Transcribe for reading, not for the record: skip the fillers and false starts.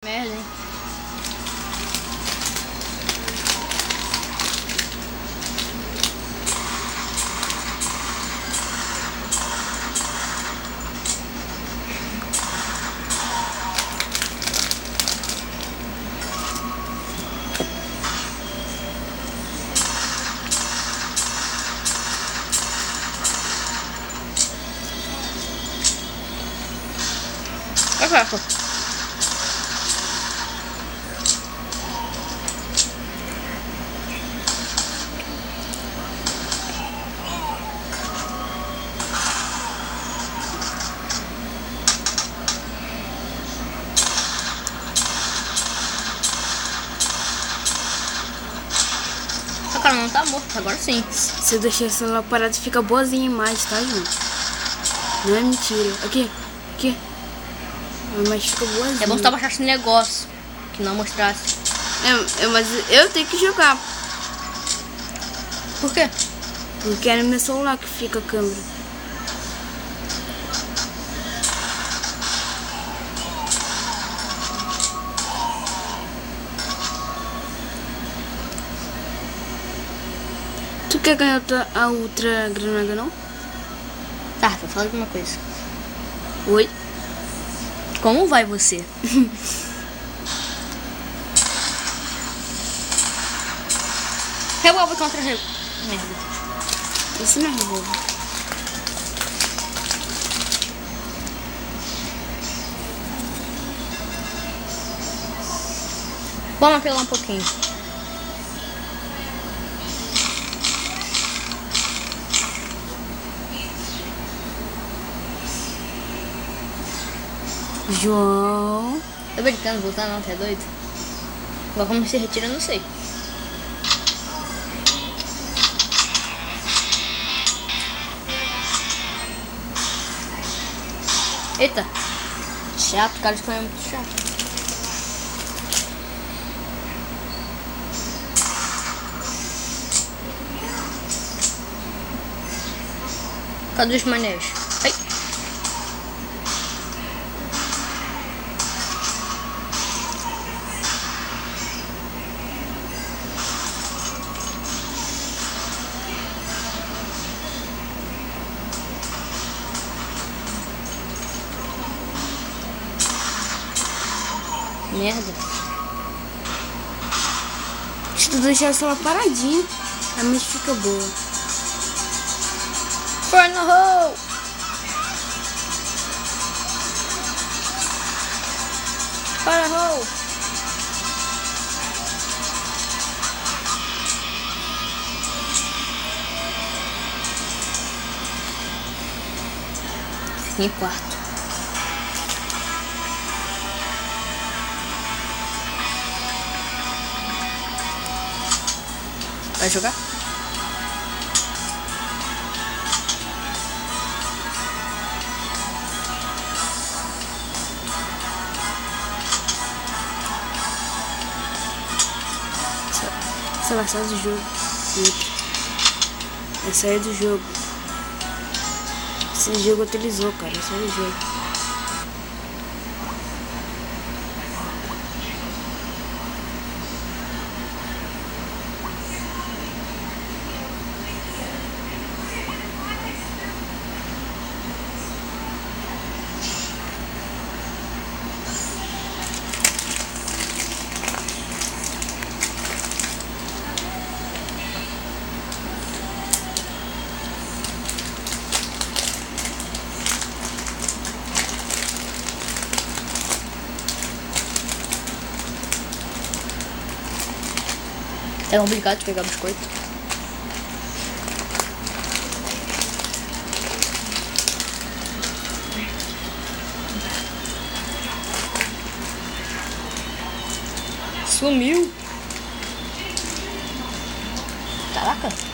Merda, hein? Caraca. O cara não tá morto, agora sim. Se eu deixar essa lá parada, fica boazinha a imagem, tá, gente? Não é mentira. Aqui. A imagem fica boazinha. É bom se tu abaixasse esse negócio, que não mostrasse. Mas eu tenho que jogar. Por quê? Porque é no meu celular que fica a câmera. Tu quer ganhar a outra granada, não? Tá, fala alguma coisa. Oi? Como vai você? Revólver contra revólver. Merda. Isso não é revólver. Vamos apelar um pouquinho. João. Tô brincando, voltar não, tá doido? Agora como se retira, eu não sei. Eita. Chato, cara, isso foi muito chato. Cadê os manejos? Ai. Merda. Se tu deixar essa lá paradinha, a imagem fica boa. Burn the hole! Para a hole! Fiquei em quarto. Vai jogar? Sei lá, sai do jogo. É sair do jogo. Esse jogo atualizou, cara. Sai do jogo. É complicado de pegar biscoito. Sumiu. Caraca.